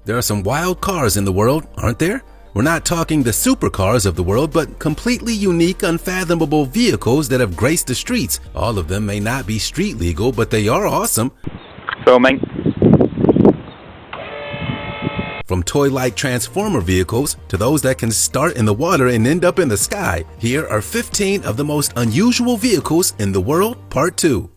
There are some wild cars in the world, aren't there? We're not talking the supercars of the world, but completely unique, unfathomable vehicles that have graced the streets. All of them may not be street legal, but they are awesome. Filming. From toy-like transformer vehicles to those that can start in the water and end up in the sky, here are 15 of the most unusual vehicles in the world, Part 2.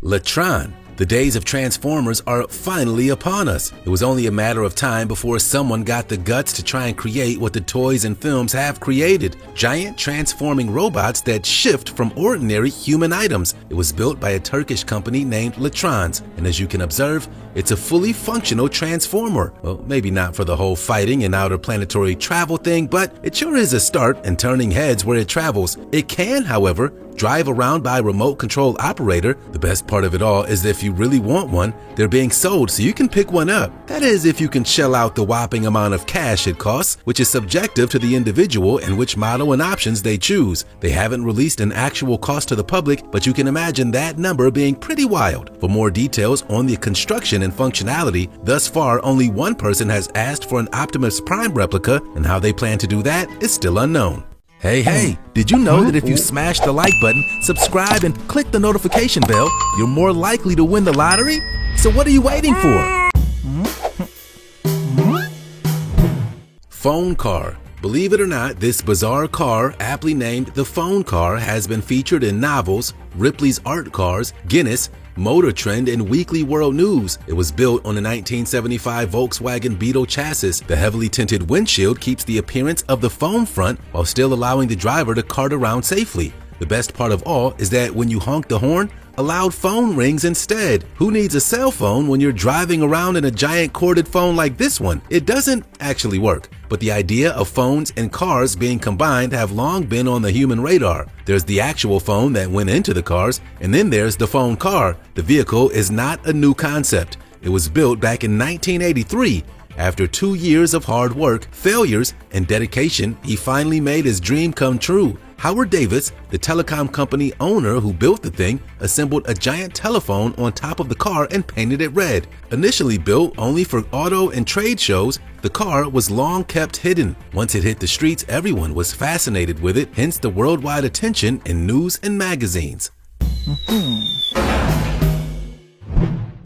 Latron. The days of Transformers are finally upon us. It was only a matter of time before someone got the guts to try and create what the toys and films have created. Giant transforming robots that shift from ordinary human items. It was built by a Turkish company named Latrons, and as you can observe, it's a fully functional transformer. Well, maybe not for the whole fighting and outer planetary travel thing, but it sure is a start in turning heads where it travels. It can, however, drive around by a remote control operator. The best part of it all is that if you really want one, they're being sold so you can pick one up. That is, if you can shell out the whopping amount of cash it costs, which is subjective to the individual and which model and options they choose. They haven't released an actual cost to the public, but you can imagine that number being pretty wild. For more details on the construction and functionality, thus far only one person has asked for an Optimus Prime replica, and how they plan to do that is still unknown. Hey, did you know that if you smash the like button, subscribe, and click the notification bell, you're more likely to win the lottery? So what are you waiting for? Phone car. Believe it or not, this bizarre car, aptly named the Phone Car, has been featured in novels, Ripley's Art Cars, Guinness, Motor Trend, and Weekly World News. It was built on a 1975 Volkswagen Beetle chassis. The heavily tinted windshield keeps the appearance of the phone front while still allowing the driver to cart around safely. The best part of all is that when you honk the horn, a loud phone rings instead. Who needs a cell phone when you're driving around in a giant corded phone like this one? It doesn't actually work, but the idea of phones and cars being combined have long been on the human radar. There's the actual phone that went into the cars, and then there's the phone car. The vehicle is not a new concept. It was built back in 1983. After 2 years of hard work, failures, and dedication, he finally made his dream come true. Howard Davis, the telecom company owner who built the thing, assembled a giant telephone on top of the car and painted it red. Initially built only for auto and trade shows, the car was long kept hidden. Once it hit the streets, everyone was fascinated with it, hence the worldwide attention in news and magazines.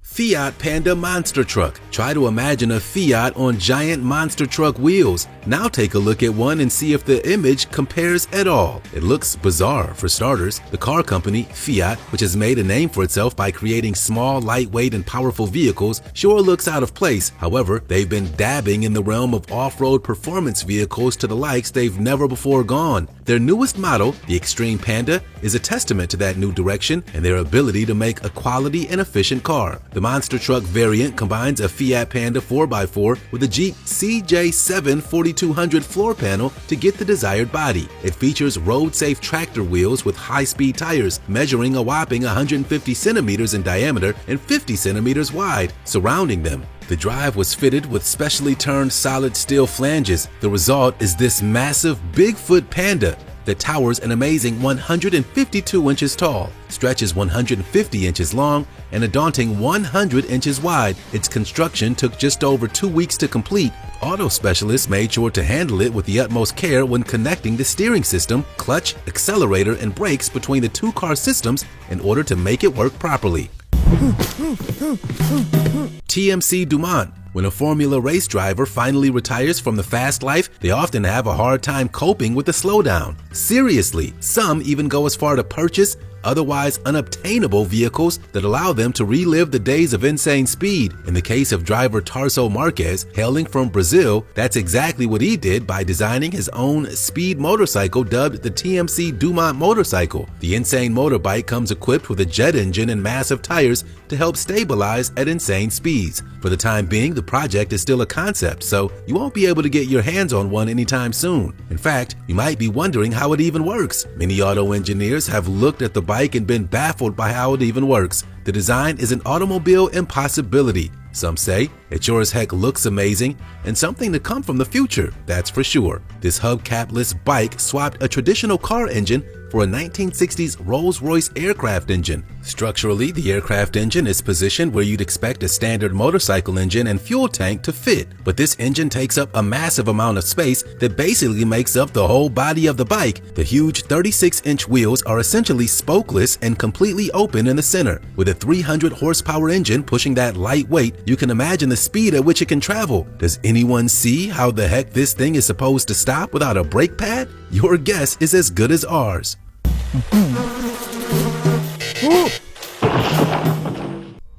Fiat Panda Monster Truck. Try to imagine a Fiat on giant monster truck wheels. Now take a look at one and see if the image compares at all. It looks bizarre for starters. The car company, Fiat, which has made a name for itself by creating small, lightweight, and powerful vehicles, sure looks out of place. However, they've been dabbing in the realm of off-road performance vehicles to the likes they've never before gone. Their newest model, the Extreme Panda, is a testament to that new direction and their ability to make a quality and efficient car. The monster truck variant combines a Fiat Panda 4x4 with a Jeep CJ7 4200 floor panel to get the desired body. It features road-safe tractor wheels with high-speed tires measuring a whopping 150 centimeters in diameter and 50 centimeters wide, surrounding them. The drive was fitted with specially turned solid steel flanges. The result is this massive Bigfoot Panda that towers an amazing 152 inches tall, stretches 150 inches long, and a daunting 100 inches wide. Its construction took just over 2 weeks to complete. Auto specialists made sure to handle it with the utmost care when connecting the steering system, clutch, accelerator, and brakes between the two car systems in order to make it work properly. TMC Dumont. When a Formula race driver finally retires from the fast life, they often have a hard time coping with the slowdown. Seriously, some even go as far to purchase otherwise unobtainable vehicles that allow them to relive the days of insane speed. In the case of driver Tarso Marquez, hailing from Brazil, that's exactly what he did by designing his own speed motorcycle dubbed the TMC Dumont motorcycle. The insane motorbike comes equipped with a jet engine and massive tires to help stabilize at insane speeds. For the time being, the project is still a concept, so you won't be able to get your hands on one anytime soon. In fact, you might be wondering how it even works. Many auto engineers have looked at the bike and been baffled by how it even works. The design is an automobile impossibility. Some say it sure as heck looks amazing and something to come from the future, that's for sure. This hubcapless bike swapped a traditional car engine for a 1960s Rolls-Royce aircraft engine. Structurally, the aircraft engine is positioned where you'd expect a standard motorcycle engine and fuel tank to fit, but this engine takes up a massive amount of space that basically makes up the whole body of the bike. The huge 36-inch wheels are essentially spokeless and completely open in the center. With a 300 horsepower engine pushing that light weight, you can imagine the speed at which it can travel. Does anyone see how the heck this thing is supposed to stop without a brake pad? Your guess is as good as ours.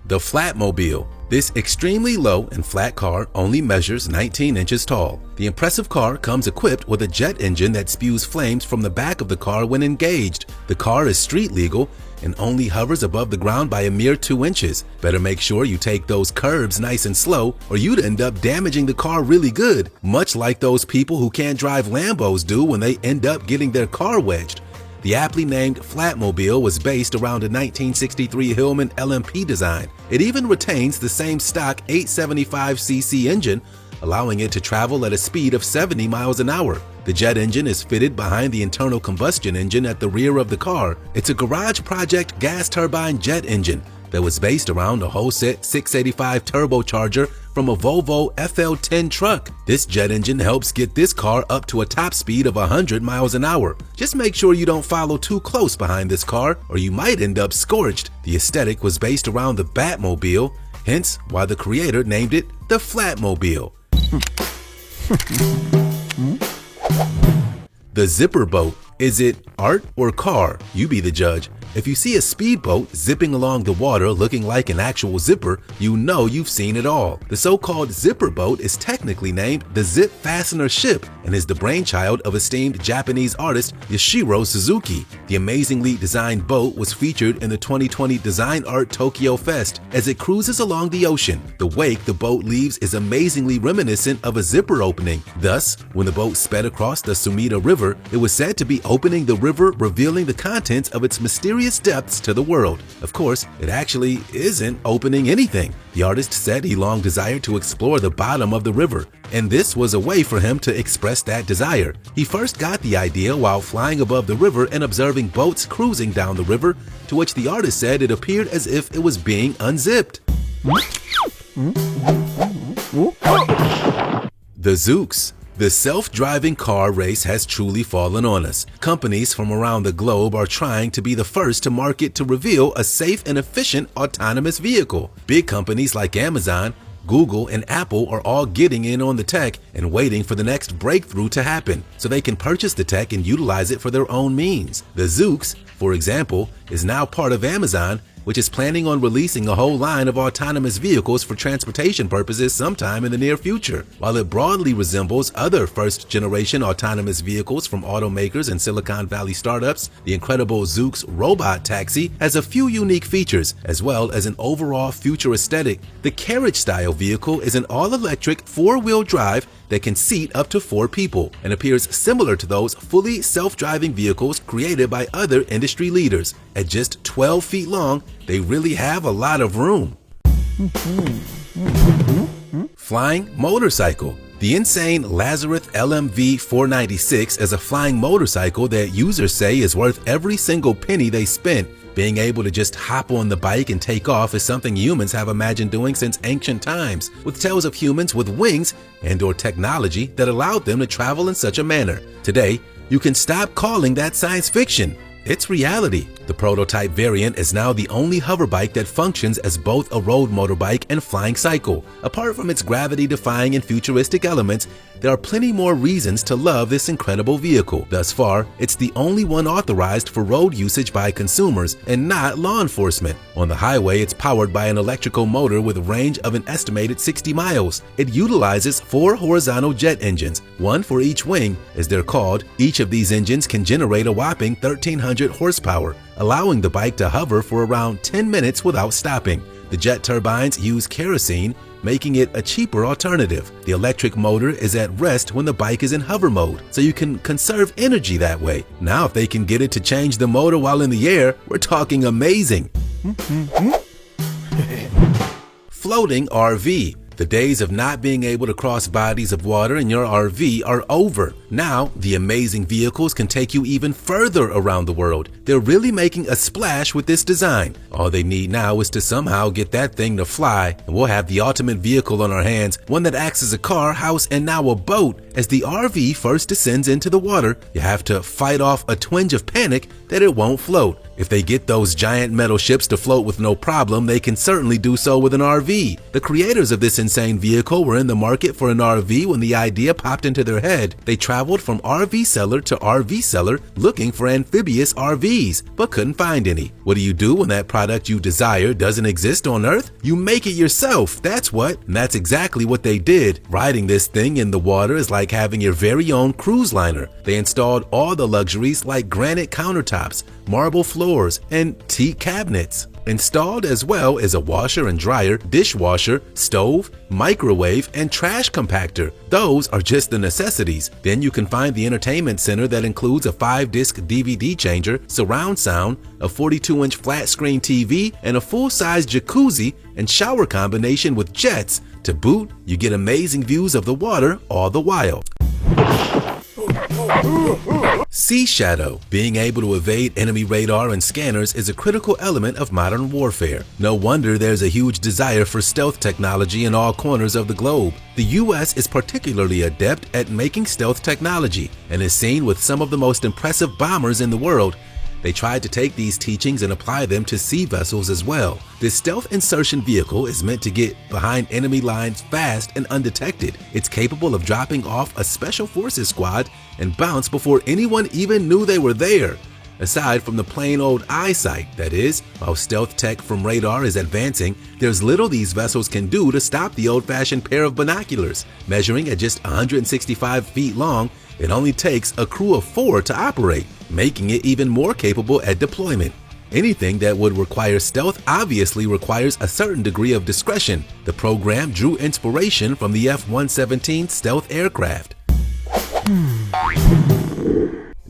The Flatmobile. This extremely low and flat car only measures 19 inches tall. The impressive car comes equipped with a jet engine that spews flames from the back of the car when engaged. The car is street legal and only hovers above the ground by a mere 2 inches. Better make sure you take those curbs nice and slow or you'd end up damaging the car really good, much like those people who can't drive Lambos do when they end up getting their car wedged. The aptly named Flatmobile was based around a 1963 Hillman LMP design. It even retains the same stock 875cc engine, allowing it to travel at a speed of 70 miles an hour. The jet engine is fitted behind the internal combustion engine at the rear of the car. It's a garage project gas turbine jet engine that was based around a Holset 685 turbocharger from a Volvo FL10 truck. This jet engine helps get this car up to a top speed of 100 miles an hour. Just make sure you don't follow too close behind this car or you might end up scorched. The aesthetic was based around the Batmobile, hence why the creator named it the Flatmobile. The zipper boat. Is it art or car? You be the judge. If you see a speedboat zipping along the water looking like an actual zipper, you know you've seen it all. The so-called zipper boat is technically named the Zip Fastener Ship and is the brainchild of esteemed Japanese artist Yoshiro Suzuki. The amazingly designed boat was featured in the 2020 Design Art Tokyo Fest. As it cruises along the ocean, the wake the boat leaves is amazingly reminiscent of a zipper opening. Thus, when the boat sped across the Sumida River, it was said to be opening the river, revealing the contents of its mysterious depths to the world. Of course, it actually isn't opening anything. The artist said he long desired to explore the bottom of the river, and this was a way for him to express that desire. He first got the idea while flying above the river and observing boats cruising down the river, to which the artist said it appeared as if it was being unzipped. The Zoox. The self-driving car race has truly fallen on us. Companies from around the globe are trying to be the first to market to reveal a safe and efficient autonomous vehicle. Big companies like Amazon, Google, and Apple are all getting in on the tech and waiting for the next breakthrough to happen so they can purchase the tech and utilize it for their own means. The Zoox, for example, is now part of Amazon, which is planning on releasing a whole line of autonomous vehicles for transportation purposes sometime in the near future. While it broadly resembles other first-generation autonomous vehicles from automakers and Silicon Valley startups, the incredible Zoox robot taxi has a few unique features, as well as an overall future aesthetic. The carriage-style vehicle is an all-electric four-wheel drive that can seat up to 4 people and appears similar to those fully self-driving vehicles created by other industry leaders. At just 12 feet long, they really have a lot of room. Flying motorcycle. The insane Lazarus LMV 496 is a flying motorcycle that users say is worth every single penny they spent. Being able to just hop on the bike and take off is something humans have imagined doing since ancient times, with tales of humans with wings and/or technology that allowed them to travel in such a manner. Today, you can stop calling that science fiction. It's reality. The prototype variant is now the only hover bike that functions as both a road motorbike and flying cycle. Apart from its gravity-defying and futuristic elements, there are plenty more reasons to love this incredible vehicle. Thus far, it's the only one authorized for road usage by consumers and not law enforcement. On the highway, it's powered by an electrical motor with a range of an estimated 60 miles. It utilizes 4 horizontal jet engines, one for each wing, as they're called. Each of these engines can generate a whopping 1,300 horsepower, allowing the bike to hover for around 10 minutes without stopping. The jet turbines use kerosene, making it a cheaper alternative. The electric motor is at rest when the bike is in hover mode, so you can conserve energy that way. Now, if they can get it to change the motor while in the air, we're talking amazing. Floating RV. The days of not being able to cross bodies of water in your RV are over. Now, the amazing vehicles can take you even further around the world. They're really making a splash with this design. All they need now is to somehow get that thing to fly, and we'll have the ultimate vehicle on our hands, one that acts as a car, house, and now a boat. As the RV first descends into the water, you have to fight off a twinge of panic that it won't float. If they get those giant metal ships to float with no problem, they can certainly do so with an RV. The creators of this insane vehicle were in the market for an RV when the idea popped into their head. They traveled from RV seller to RV seller looking for amphibious RVs, but couldn't find any. What do you do when that product you desire doesn't exist on Earth? You make it yourself, that's what. And that's exactly what they did. Riding this thing in the water is like having your very own cruise liner. They installed all the luxuries like granite countertops, marble floors, and teak cabinets. Installed as well as a washer and dryer, dishwasher, stove, microwave, and trash compactor. Those are just the necessities. Then you can find the entertainment center that includes a 5-disc DVD changer, surround sound, a 42-inch flat screen TV, and a full-size jacuzzi and shower combination with jets. To boot, you get amazing views of the water all the while. Sea shadow. Being able to evade enemy radar and scanners is a critical element of modern warfare. No wonder there's a huge desire for stealth technology in all corners of the globe. The US is particularly adept at making stealth technology and is seen with some of the most impressive bombers in the world. They tried to take these teachings and apply them to sea vessels as well. This stealth insertion vehicle is meant to get behind enemy lines fast and undetected. It's capable of dropping off a special forces squad and bounce before anyone even knew they were there. Aside from the plain old eyesight, that is, while stealth tech from radar is advancing, there's little these vessels can do to stop the old-fashioned pair of binoculars. Measuring at just 165 feet long, it only takes a crew of 4 to operate, making it even more capable at deployment. Anything that would require stealth obviously requires a certain degree of discretion. The program drew inspiration from the F-117 stealth aircraft.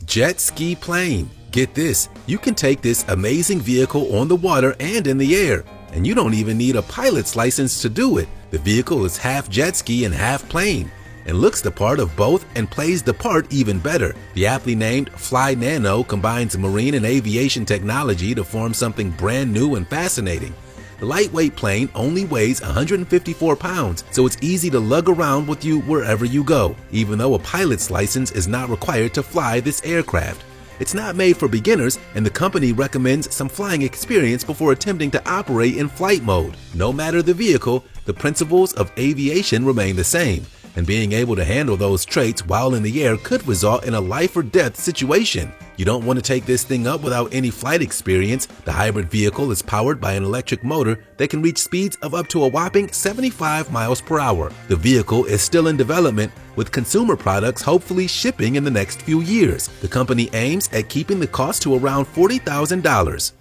Jet ski plane. Get this, you can take this amazing vehicle on the water and in the air, and you don't even need a pilot's license to do it. The vehicle is half jet ski and half plane, and looks the part of both and plays the part even better. The aptly named Fly Nano combines marine and aviation technology to form something brand new and fascinating. The lightweight plane only weighs 154 pounds, so it's easy to lug around with you wherever you go, even though a pilot's license is not required to fly this aircraft. It's not made for beginners, and the company recommends some flying experience before attempting to operate in flight mode. No matter the vehicle, the principles of aviation remain the same, and being able to handle those traits while in the air could result in a life or death situation. You don't want to take this thing up without any flight experience. The hybrid vehicle is powered by an electric motor that can reach speeds of up to a whopping 75 miles per hour. The vehicle is still in development, with consumer products hopefully shipping in the next few years. The company aims at keeping the cost to around $40,000.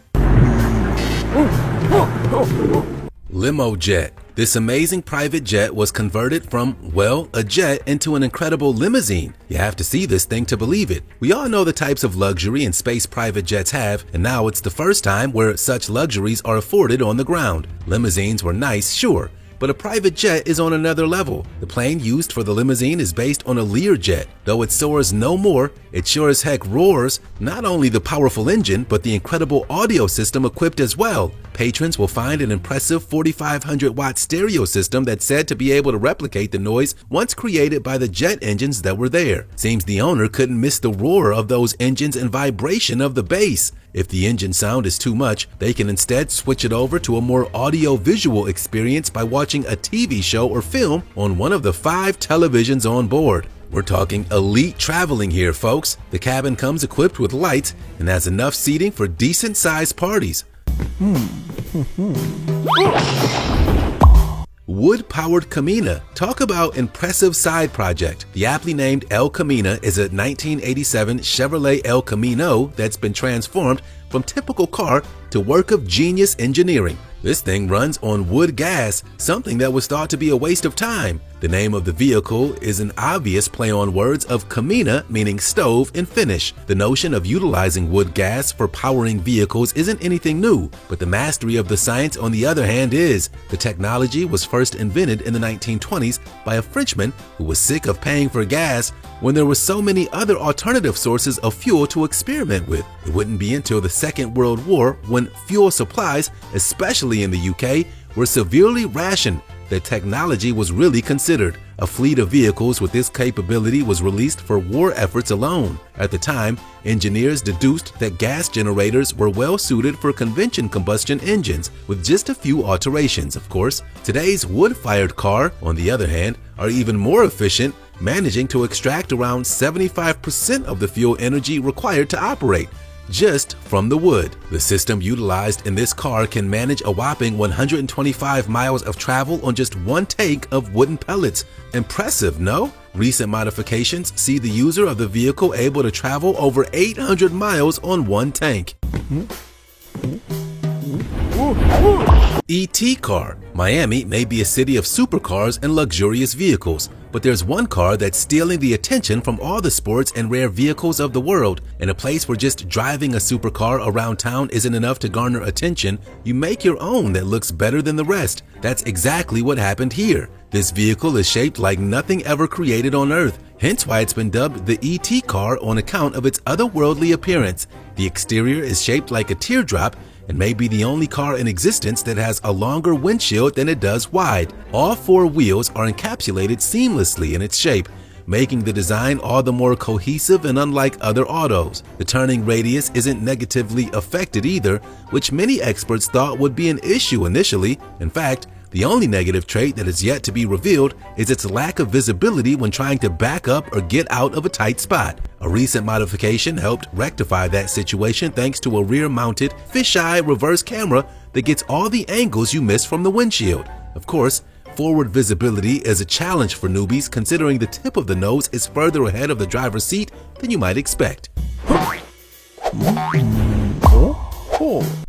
Limo jet. This amazing private jet was converted from, well, a jet into an incredible limousine. You have to see this thing to believe it. We all know the types of luxury and space private jets have, and now it's the first time where such luxuries are afforded on the ground. Limousines were nice, sure, but a private jet is on another level. The plane used for the limousine is based on a Learjet. Though it soars no more, it sure as heck roars. Not only the powerful engine, but the incredible audio system equipped as well. Patrons will find an impressive 4,500-watt stereo system that's said to be able to replicate the noise once created by the jet engines that were there. Seems the owner couldn't miss the roar of those engines and vibration of the bass. If the engine sound is too much, they can instead switch it over to a more audio-visual experience by watching a TV show or film on one of the 5 televisions on board. We're talking elite traveling here, folks. The cabin comes equipped with lights and has enough seating for decent-sized parties. Wood-powered Camina. Talk about impressive side project. The aptly named El Camina is a 1987 Chevrolet El Camino that's been transformed from typical car to work of genius engineering. This thing runs on wood gas, something that was thought to be a waste of time. The name of the vehicle is an obvious play on words of kamina, meaning stove, in Finnish. The notion of utilizing wood gas for powering vehicles isn't anything new, but the mastery of the science, on the other hand, is. The technology was first invented in the 1920s by a Frenchman who was sick of paying for gas when there were so many other alternative sources of fuel to experiment with. It wouldn't be until the Second World War, when fuel supplies, especially in the UK, were severely rationed, that technology was really considered. A fleet of vehicles with this capability was released for war efforts alone. At the time, engineers deduced that gas generators were well suited for convention combustion engines, with just a few alterations, of course. Today's wood-fired car, on the other hand, are even more efficient, managing to extract around 75% of the fuel energy required to operate, just from the wood. The system utilized in this car can manage a whopping 125 miles of travel on just one tank of wooden pellets. Impressive, no? Recent modifications see the user of the vehicle able to travel over 800 miles on one tank. ET car. Miami may be a city of supercars and luxurious vehicles, but there's one car that's stealing the attention from all the sports and rare vehicles of the world. In a place where just driving a supercar around town isn't enough to garner attention, you make your own that looks better than the rest. That's exactly what happened here. This vehicle is shaped like nothing ever created on Earth, hence why it's been dubbed the ET car on account of its otherworldly appearance. The exterior is shaped like a teardrop and may be the only car in existence that has a longer windshield than it does wide. All four wheels are encapsulated seamlessly in its shape, making the design all the more cohesive and unlike other autos. The turning radius isn't negatively affected either, which many experts thought would be an issue initially. In fact, the only negative trait that is yet to be revealed is its lack of visibility when trying to back up or get out of a tight spot. A recent modification helped rectify that situation thanks to a rear-mounted fisheye reverse camera that gets all the angles you miss from the windshield. Of course, forward visibility is a challenge for newbies considering the tip of the nose is further ahead of the driver's seat than you might expect.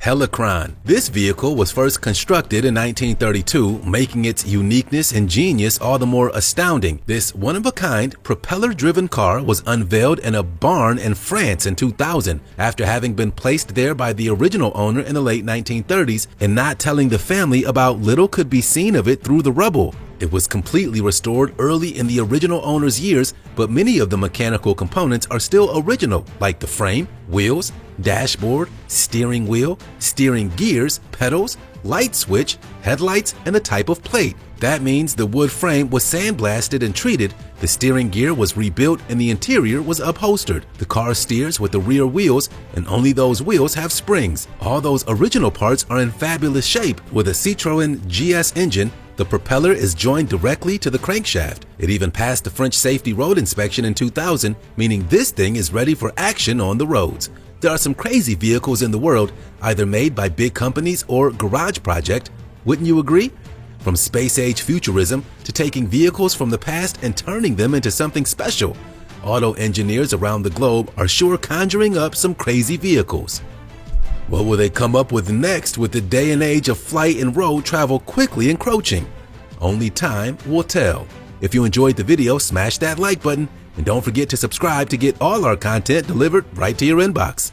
Helicron. This vehicle was first constructed in 1932, making its uniqueness and genius all the more astounding. This one-of-a-kind, propeller-driven car was unveiled in a barn in France in 2000, after having been placed there by the original owner in the late 1930s and not telling the family about little could be seen of it through the rubble. It was completely restored early in the original owner's years, but many of the mechanical components are still original, like the frame, wheels, dashboard, steering wheel, steering gears, pedals, light switch, headlights, and the type of plate. That means the wood frame was sandblasted and treated, the steering gear was rebuilt, and the interior was upholstered. The car steers with the rear wheels, and only those wheels have springs. All those original parts are in fabulous shape. With a Citroën GS engine, the propeller is joined directly to the crankshaft. It even passed the French safety road inspection in 2000, meaning this thing is ready for action on the roads. There are some crazy vehicles in the world, either made by big companies or garage project. Wouldn't you agree? From space-age futurism to taking vehicles from the past and turning them into something special, auto engineers around the globe are sure conjuring up some crazy vehicles. What will they come up with next with the day and age of flight and road travel quickly encroaching? Only time will tell. If you enjoyed the video, smash that like button and don't forget to subscribe to get all our content delivered right to your inbox.